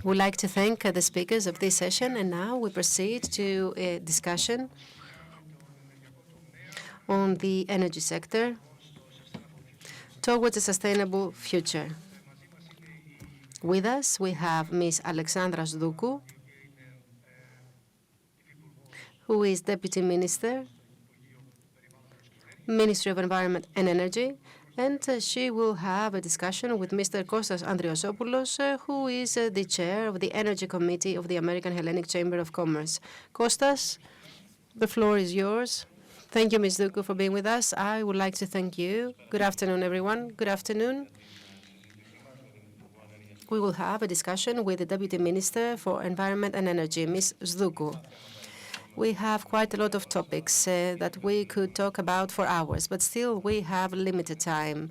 We'd like to thank the speakers of this session, and now we proceed to a discussion on the energy sector towards a sustainable future. With us, we have Ms. Alexandra Sdoukou, who is Deputy Minister, Ministry of Environment and Energy, and she will have a discussion with Mr. Kostas Andriosopoulos, who is the chair of the Energy Committee of the American-Hellenic Chamber of Commerce. Kostas, the floor is yours. Thank you, Ms. Sdoukou, for being with us. I would like to thank you. Good afternoon, everyone. Good afternoon. We will have a discussion with the Deputy Minister for Environment and Energy, Ms. Sdoukou. We have quite a lot of topics that we could talk about for hours, but still we have limited time.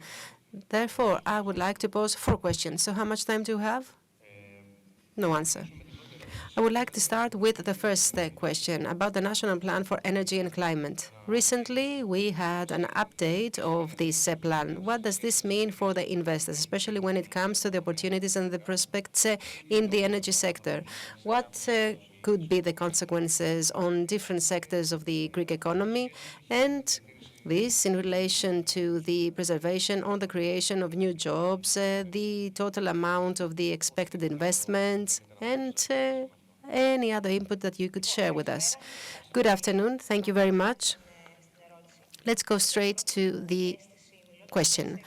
Therefore, I would like to pose 4 questions. So how much time do you have? No answer. I would like to start with the first question about the National Plan for Energy and Climate. Recently, we had an update of this plan. What does this mean for the investors, especially when it comes to the opportunities and the prospects in the energy sector? What could be the consequences on different sectors of the Greek economy, and this in relation to the preservation or the creation of new jobs, the total amount of the expected investments, and any other input that you could share with us. Good afternoon. Thank you very much. Let's go straight to the question.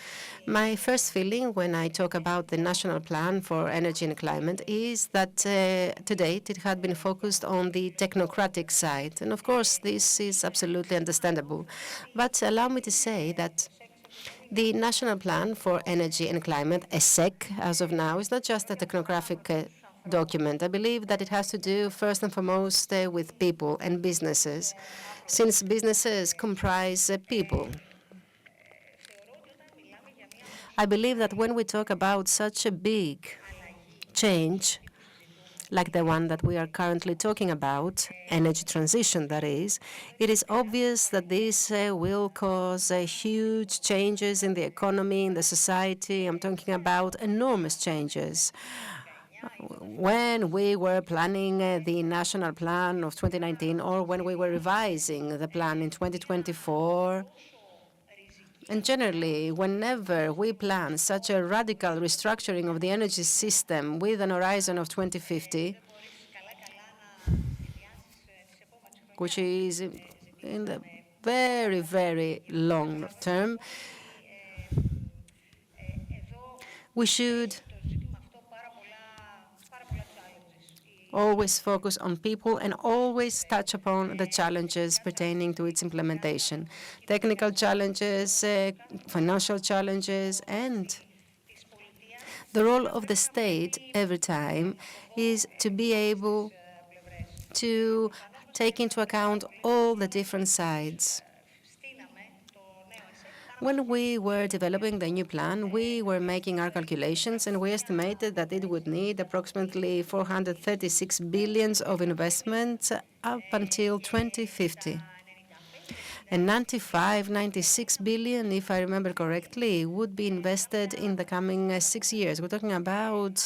My first feeling when I talk about the National Plan for Energy and Climate is that to date it had been focused on the technocratic side. And of course, this is absolutely understandable. But allow me to say that the National Plan for Energy and Climate, ESEC, as of now, is not just a technocratic document. I believe that it has to do first and foremost with people and businesses, since businesses comprise people. I believe that when we talk about such a big change, like the one that we are currently talking about, energy transition that is, it is obvious that this will cause huge changes in the economy, in the society. I'm talking about enormous changes. When we were planning the national plan of 2019, or when we were revising the plan in 2024, and generally, whenever we plan such a radical restructuring of the energy system with an horizon of 2050, which is in the very, very long term, we should always focus on people and always touch upon the challenges pertaining to its implementation. Technical challenges, financial challenges, and the role of the state every time is to be able to take into account all the different sides. When we were developing the new plan, we were making our calculations, and we estimated that it would need approximately 436 billion of investments up until 2050. And 96 billion, if I remember correctly, would be invested in the coming 6 years. We're talking about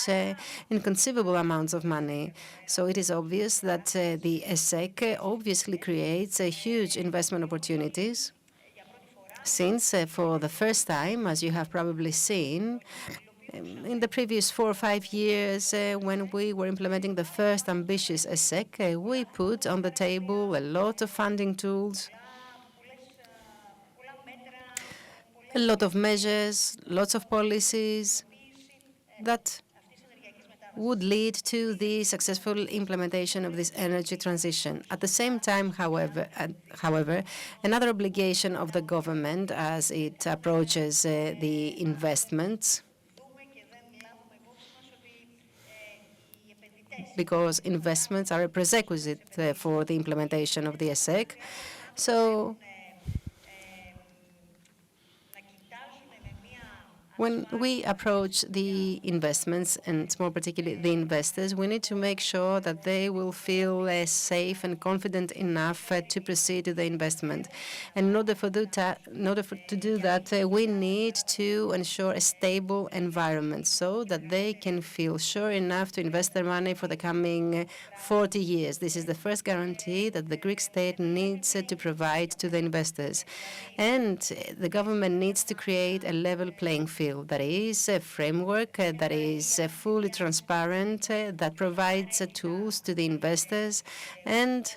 inconceivable amounts of money. So it is obvious that the ESEC obviously creates huge investment opportunities, since for the first time, as you have probably seen, in the previous 4 or 5 years, when we were implementing the first ambitious ESEC, we put on the table a lot of funding tools, a lot of measures, lots of policies that would lead to the successful implementation of this energy transition. At the same time, however, another obligation of the government as it approaches the investments, because investments are a prerequisite for the implementation of the ESEC. So When we approach the investments, and more particularly the investors, we need to make sure that they will feel safe and confident enough to proceed to the investment. And in order to do that, we need to ensure a stable environment so that they can feel sure enough to invest their money for the coming 40 years. This is the first guarantee that the Greek state needs to provide to the investors. And the government needs to create a level playing field. That is a framework that is fully transparent, that provides tools to the investors, and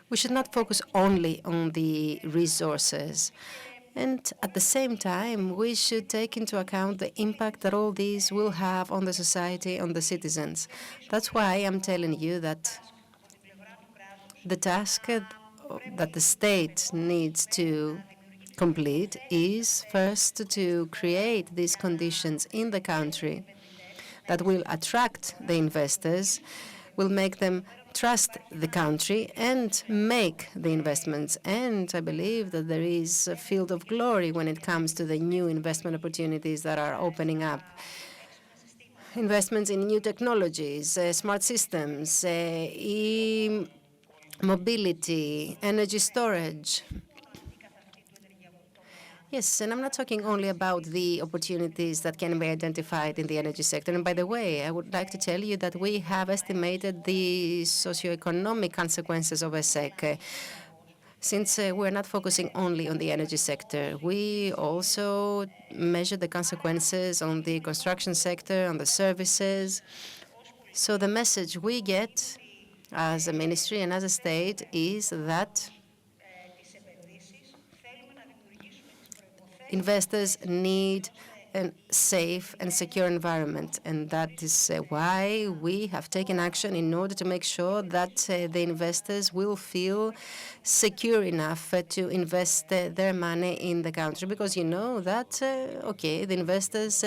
we should not focus only on the resources. And at the same time, we should take into account the impact that all these will have on the society, on the citizens. That's why I'm telling you that the task that the state needs to complete is first to create these conditions in the country that will attract the investors, will make them trust the country and make the investments. And I believe that there is a field of glory when it comes to the new investment opportunities that are opening up. Investments in new technologies, smart systems, mobility, energy storage. Yes, and I'm not talking only about the opportunities that can be identified in the energy sector. And by the way, I would like to tell you that we have estimated the socioeconomic consequences of a SEC. Since we're not focusing only on the energy sector, we also measure the consequences on the construction sector, on the services. So the message we get as a ministry and as a state is that investors need a safe and secure environment, and that is why we have taken action in order to make sure that the investors will feel secure enough to invest their money in the country, because you know that, okay, the investors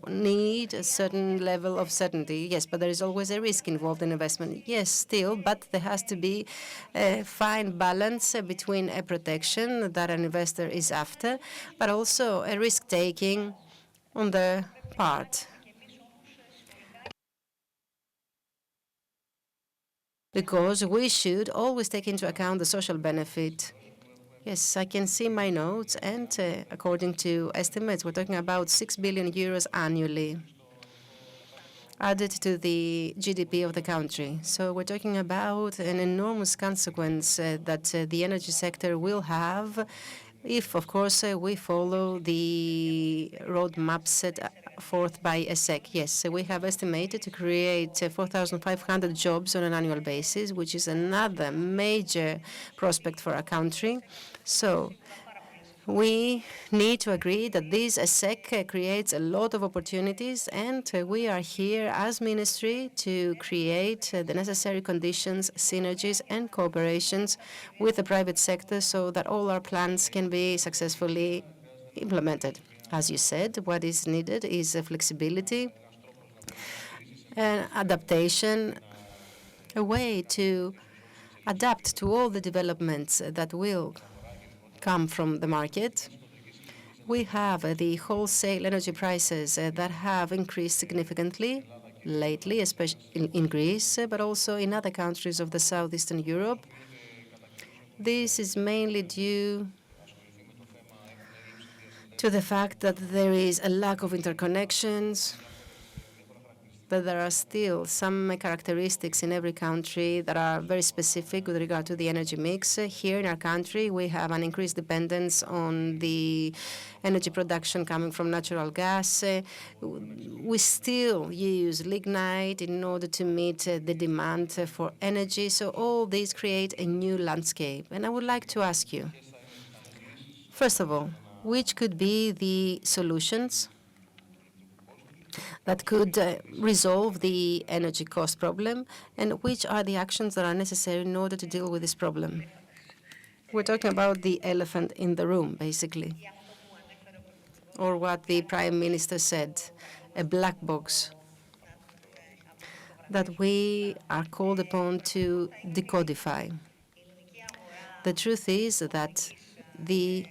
need a certain level of certainty, yes, but there is always a risk involved in investment, yes, still, but there has to be a fine balance between a protection that an investor is after, but also a risk-taking on their part. Because we should always take into account the social benefit. Yes, I can see my notes, and according to estimates, we're talking about 6 billion euros annually added to the GDP of the country. So we're talking about an enormous consequence that the energy sector will have if, of course, we follow the roadmap set forth by ESEC. Yes, we have estimated to create 4,500 jobs on an annual basis, which is another major prospect for our country. So we need to agree that this ESEC creates a lot of opportunities, and we are here as ministry to create the necessary conditions, synergies, and cooperations with the private sector so that all our plans can be successfully implemented. As you said, what is needed is flexibility and adaptation, a way to adapt to all the developments that will come from the market. We have the wholesale energy prices that have increased significantly lately, especially in Greece, but also in other countries of the southeastern Europe. This is mainly due to the fact that there is a lack of interconnections, that there are still some characteristics in every country that are very specific with regard to the energy mix. Here in our country, we have an increased dependence on the energy production coming from natural gas. We still use lignite in order to meet the demand for energy. So all these create a new landscape. And I would like to ask you, first of all, which could be the solutions that could resolve the energy cost problem, and which are the actions that are necessary in order to deal with this problem? We're talking about the elephant in the room, basically, or what the Prime Minister said, a black box that we are called upon to decodify. The truth is that the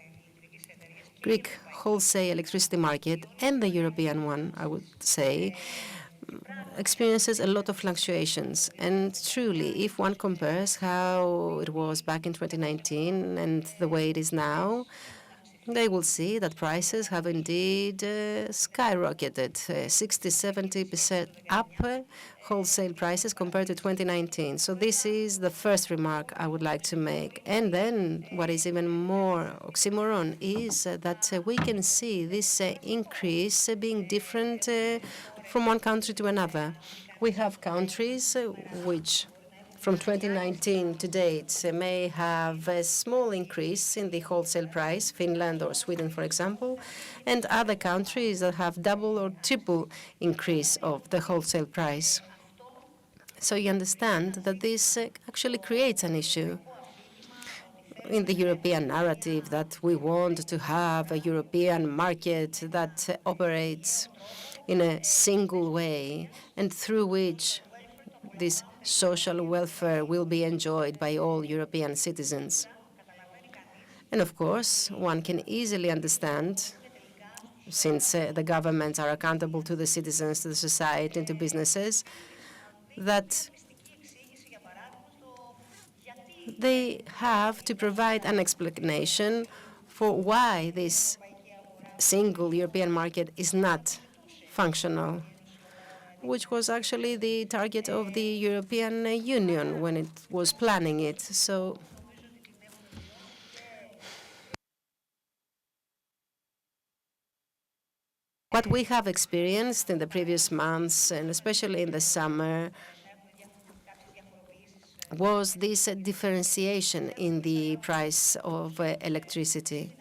Greek wholesale electricity market and the European one, I would say, experiences a lot of fluctuations. And truly, if one compares how it was back in 2019 and the way it is now, they will see that prices have indeed skyrocketed, 60–70% up wholesale prices compared to 2019. So this is the first remark I would like to make. And then what is even more oxymoron is that we can see this increase being different from one country to another. We have countries which from 2019 to date may have a small increase in the wholesale price, Finland or Sweden, for example, and other countries that have double or triple increase of the wholesale price. So you understand that this actually creates an issue in the European narrative that we want to have a European market that operates in a single way and through which this social welfare will be enjoyed by all European citizens. And of course, one can easily understand, since the governments are accountable to the citizens, to the society, and to businesses, that they have to provide an explanation for why this single European market is not functional, which was actually the target of the European Union when it was planning it. So what we have experienced in the previous months, and especially in the summer, was this differentiation in the price of electricity.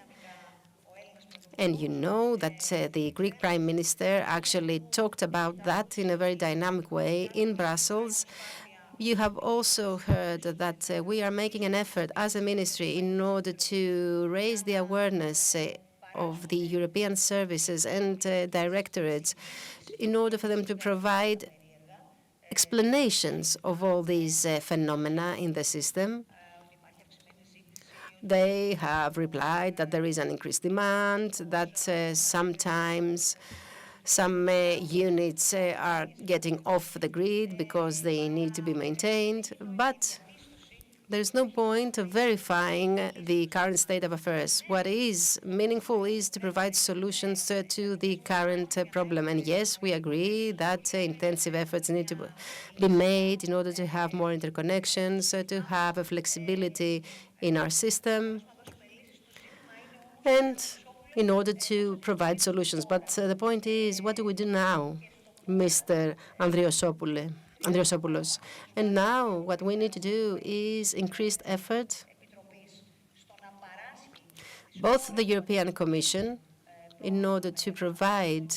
And you know that the Greek Prime Minister actually talked about that in a very dynamic way in Brussels. You have also heard that we are making an effort as a ministry in order to raise the awareness of the European services and directorates in order for them to provide explanations of all these phenomena in the system. They have replied that there is an increased demand, that sometimes some units are getting off the grid because they need to be maintained. But there's no point of verifying the current state of affairs. What is meaningful is to provide solutions to the current problem. And yes, we agree that intensive efforts need to be made in order to have more interconnections, to have a flexibility in our system, and in order to provide solutions. But the point is, what do we do now, Mr. Andriosopoulos? And now what we need to do is increased effort, both the European Commission, in order to provide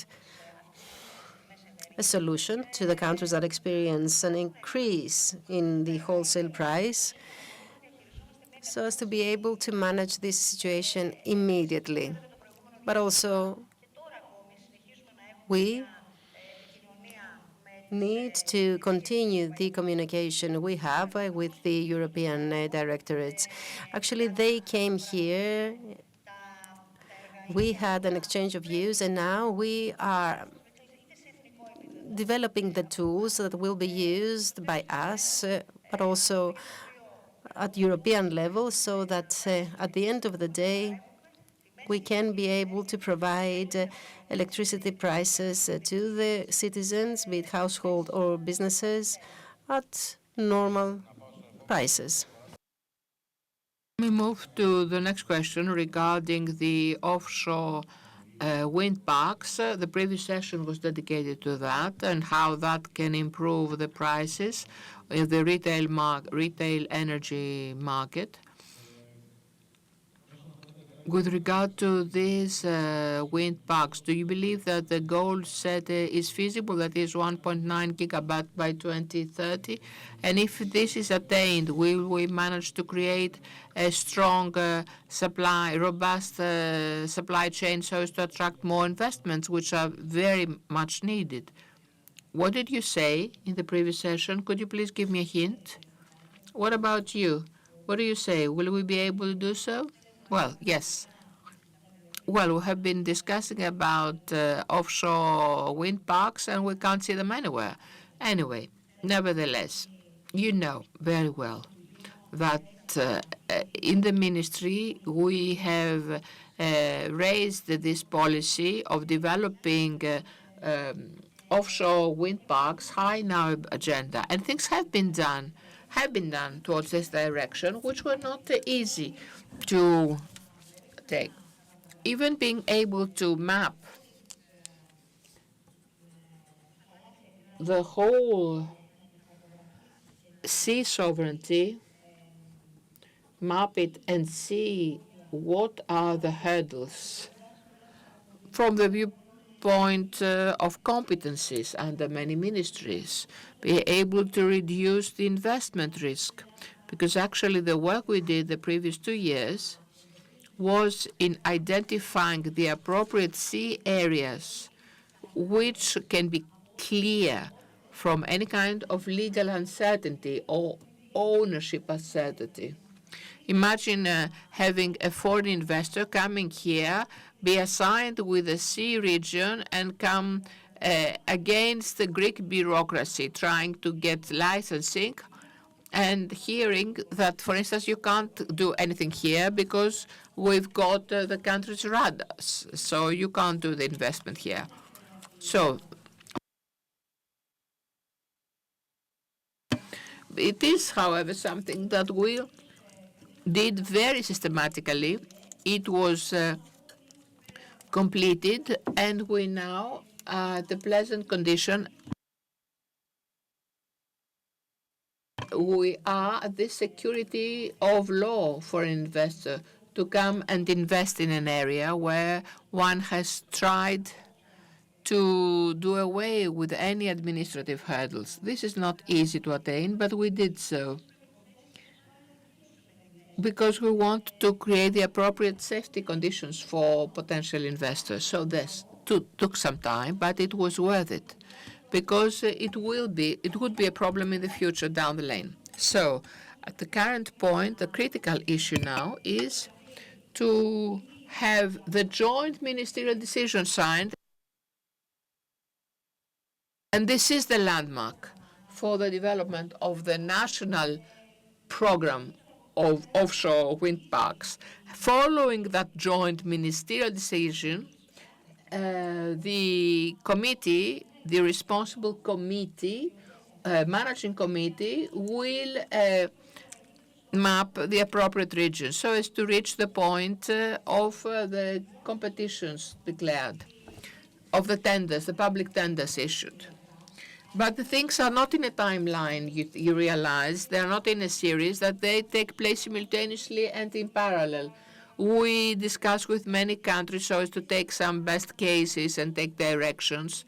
a solution to the countries that experience an increase in the wholesale price, so as to be able to manage this situation immediately. But also, we need to continue the communication we have with the European directorates. Actually, they came here, we had an exchange of views, and now we are developing the tools that will be used by us, but also at European level, so that at the end of the day, we can be able to provide electricity prices to the citizens, be it household or businesses, at normal prices. We move to the next question regarding the offshore wind parks. The previous session was dedicated to that and how that can improve the prices of the retail energy market. With regard to these wind parks, do you believe that the goal set is feasible, that is 1.9 gigawatt by 2030? And if this is attained, will we manage to create a strong robust supply chain so as to attract more investments, which are very much needed? What did you say in the previous session? Could you please give me a hint? What about you? What do you say? Will we be able to do so? Well, yes. Well, we have been discussing about offshore wind parks, and we can't see them anywhere. Anyway, nevertheless, you know very well that in the ministry we have raised this policy of developing offshore wind parks high in our agenda, and things have been done towards this direction, which were not easy to take. Even being able to map the whole sea sovereignty, map it and see what are the hurdles from the viewpoint of competencies under many ministries, be able to reduce the investment risk. Because actually the work we did the previous 2 years was in identifying the appropriate sea areas which can be clear from any kind of legal uncertainty or ownership uncertainty. Imagine having a foreign investor coming here, be assigned with a sea region, and come against the Greek bureaucracy trying to get licensing, and hearing that, for instance, you can't do anything here because we've got the country's radars, so you can't do the investment here. So it is, however, something that we did very systematically. It was completed, and we now are at the pleasant condition. We are at the security of law for an investor to come and invest in an area where one has tried to do away with any administrative hurdles. This is not easy to attain, but we did so because we want to create the appropriate safety conditions for potential investors. So this took some time, but it was worth it, because it would be a problem in the future down the lane. So at the current point, the critical issue now is to have the joint ministerial decision signed, and this is the landmark for the development of the national program of offshore wind parks. Following that joint ministerial decision, the committee, the responsible committee, managing committee, will map the appropriate regions so as to reach the point of the competitions declared, of the tenders, the public tenders issued. But the things are not in a timeline, you realize. They're not in a series, that they take place simultaneously and in parallel. We discuss with many countries so as to take some best cases and take directions,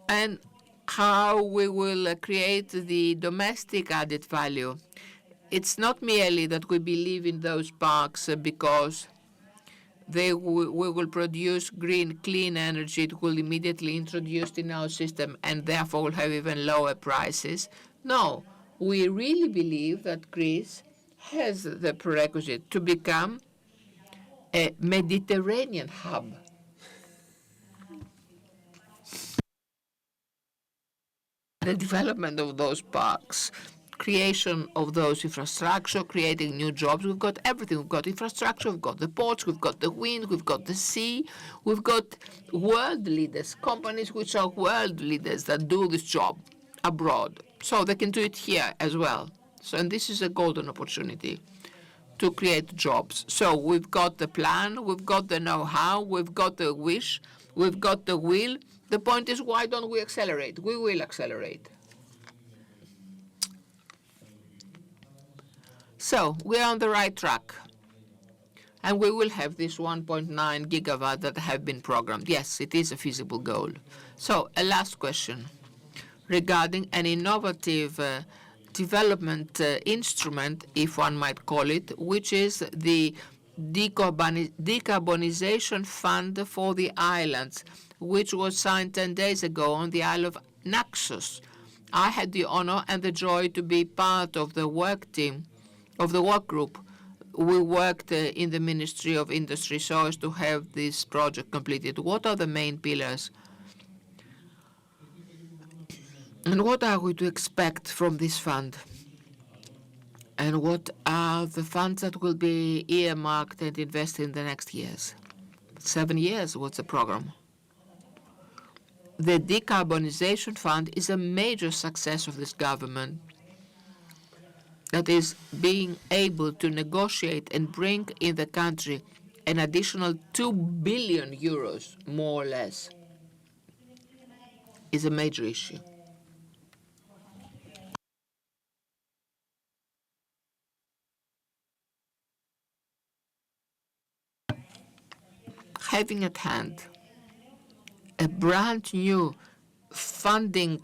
and how we will create the domestic added value. It's not merely that we believe in those parks because we will produce green, clean energy. It will immediately introduced in our system and therefore will have even lower prices. No, we really believe that Greece has the prerequisite to become a Mediterranean hub. The development of those parks, creation of those infrastructure, creating new jobs. We've got everything. We've got infrastructure, we've got the ports, we've got the wind, we've got the sea, we've got world leaders, companies which are world leaders that do this job abroad. So they can do it here as well. So, and this is a golden opportunity to create jobs. So we've got the plan, we've got the know-how, we've got the wish, we've got the will. The point is, why don't we accelerate? We will accelerate. So we're on the right track, and we will have this 1.9 gigawatt that have been programmed. Yes, it is a feasible goal. So a last question regarding an innovative development instrument, if one might call it, which is the decarbonization fund for the islands, which was signed 10 days ago on the Isle of Naxos. I had the honor and the joy to be part of the work team, of the work group. We worked in the Ministry of Industry so as to have this project completed. What are the main pillars? And what are we to expect from this fund? And what are the funds that will be earmarked and invested in the next years? 7 years, what's the program? The Decarbonization Fund is a major success of this government. That is, being able to negotiate and bring in the country an additional 2 billion euros, more or less, is a major issue. Having at hand a brand new funding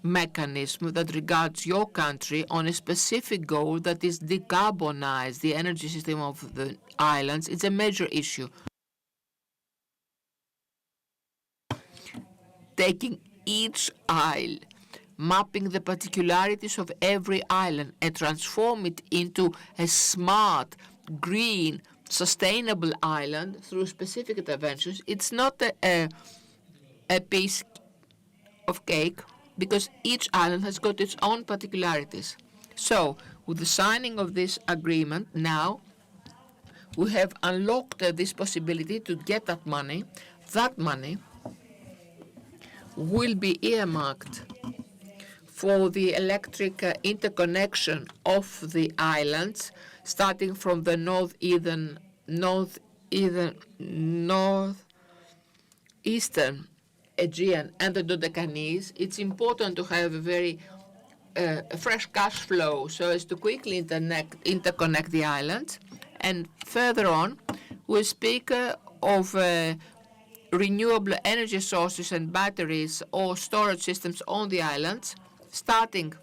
mechanism that regards your country on a specific goal that is decarbonize the energy system of the islands, it's a major issue. Taking each isle, mapping the particularities of every island and transform it into a smart, green, sustainable island through specific interventions, it's not a piece of cake, because each island has got its own particularities. So, with the signing of this agreement now, we have unlocked this possibility to get that money. That money will be earmarked for the electric interconnection of the islands, starting from the northeastern Aegean and the Dodecanese. It's important to have a very fresh cash flow so as to quickly interconnect the islands. And further on, we speak of renewable energy sources and batteries or storage systems on the islands, starting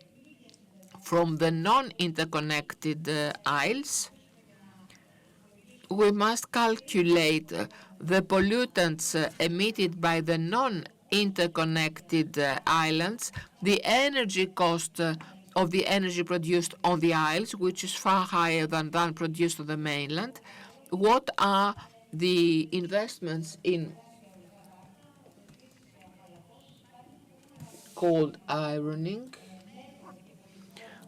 from the non-interconnected isles. We must calculate the pollutants emitted by the non-interconnected islands, the energy cost of the energy produced on the isles, which is far higher than produced on the mainland. What are the investments in cold ironing?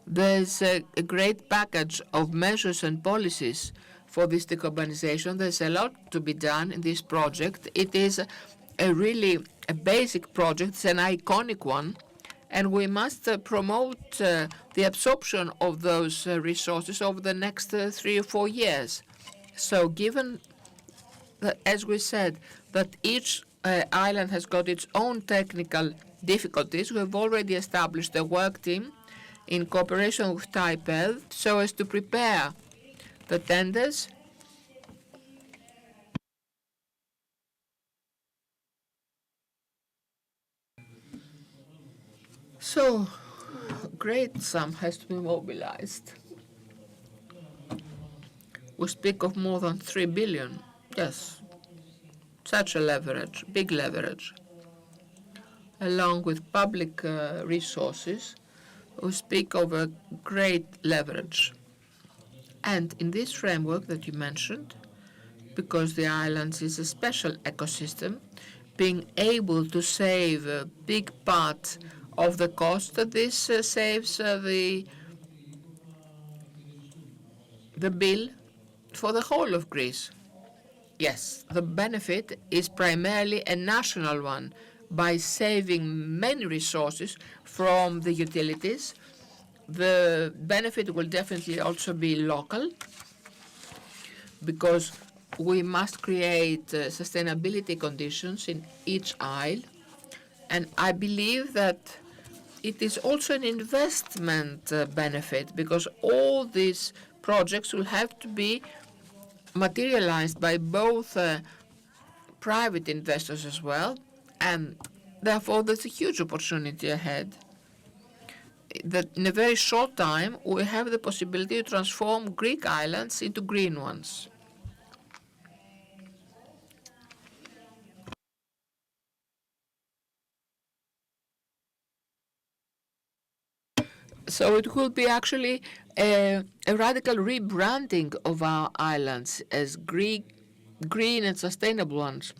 There's a great package of measures and policies for this decarbonization. There's a lot to be done in this project. It is really a basic project. It's an iconic one. And we must promote the absorption of those resources over the next 3 or 4 years. So given that, as we said, that each island has got its own technical difficulties, we have already established a work team in cooperation with TAIPED so as to prepare the tenders so great sum has to be mobilized. We speak of more than 3 billion. Yes, such a leverage, big leverage. Along with public resources, we speak of a great leverage. And in this framework that you mentioned, because the islands is a special ecosystem, being able to save a big part of the cost, this saves the bill for the whole of Greece. Yes, the benefit is primarily a national one by saving many resources from the utilities. The benefit will definitely also be local, because we must create sustainability conditions in each isle. And I believe that it is also an investment benefit, because all these projects will have to be materialized by both private investors as well, and therefore there's a huge opportunity ahead. That in a very short time we have the possibility to transform Greek islands into green ones. So it will be actually a radical rebranding of our islands as green and sustainable ones.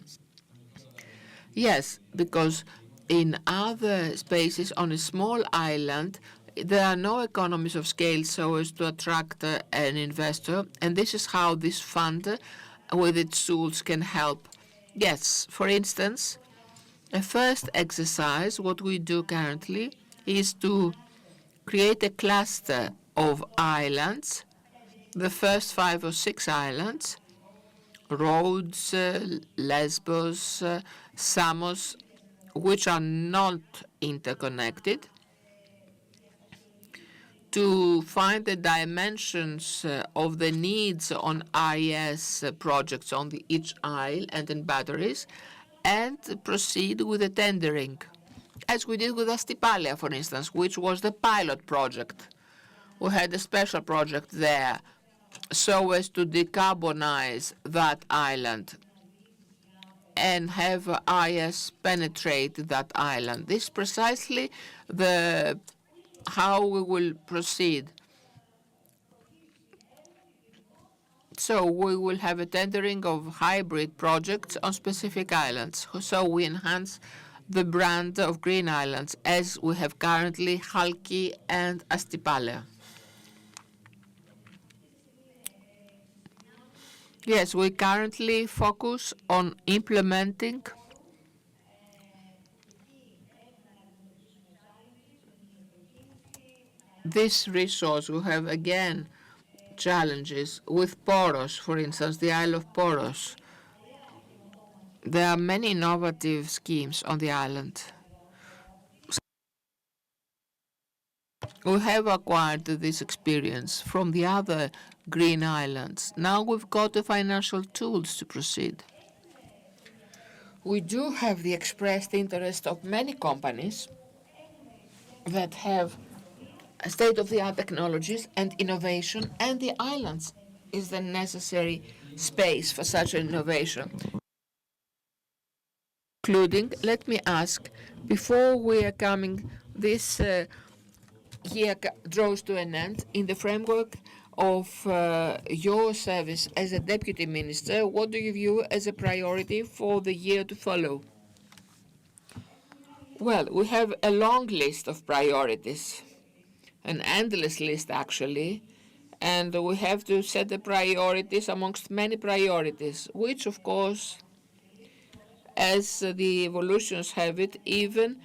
Yes, because in other spaces on a small island, there are no economies of scale so as to attract an investor, and this is how this fund, with its tools, can help. Yes, for instance, a first exercise, what we do currently, is to create a cluster of islands, the first 5 or 6 islands, Rhodes, Lesbos, Samos, which are not interconnected, to find the dimensions of the needs on IS projects on each isle and in batteries, and proceed with the tendering, as we did with Astypalia, for instance, which was the pilot project. We had a special project there so as to decarbonize that island and have IS penetrate that island. This is precisely how we will proceed. So we will have a tendering of hybrid projects on specific islands. So we enhance the brand of Green Islands, as we have currently Chalki and Astypalia. Yes, we currently focus on implementing this resource. We have again challenges with Poros, for instance, the Isle of Poros. There are many innovative schemes on the island. We have acquired this experience from the other green islands. Now we've got the financial tools to proceed. We do have the expressed interest of many companies that have state-of-the-art technologies and innovation, and the islands is the necessary space for such an innovation. Including, let me ask, before we are coming, this year draws to an end, in the framework of your service as a deputy minister, what do you view as a priority for the year to follow? Well, we have a long list of priorities, an endless list actually, and we have to set the priorities amongst many priorities, which of course, as the evolutions have it, even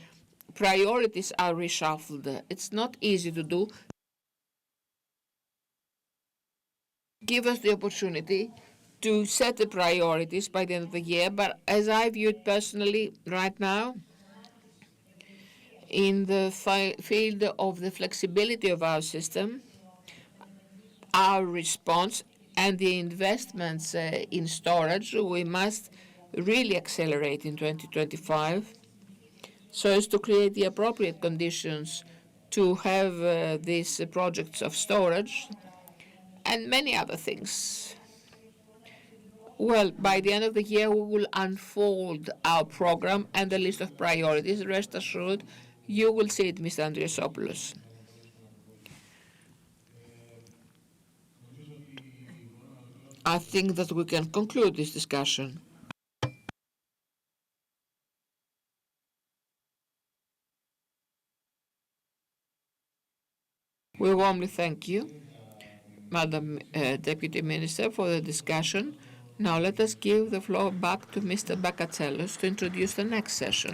priorities are reshuffled. It's not easy to do. Give us the opportunity to set the priorities by the end of the year, but as I view it personally right now, in the field of the flexibility of our system, our response, and the investments in storage, we must really accelerate in 2025 so as to create the appropriate conditions to have these projects of storage and many other things. Well, by the end of the year, we will unfold our program and the list of priorities. Rest assured, you will see it, Mr. Andriosopoulos. I think that we can conclude this discussion. We warmly thank you, Madam Deputy Minister, for the discussion. Now let us give the floor back to Mr. Bakatselos to introduce the next session.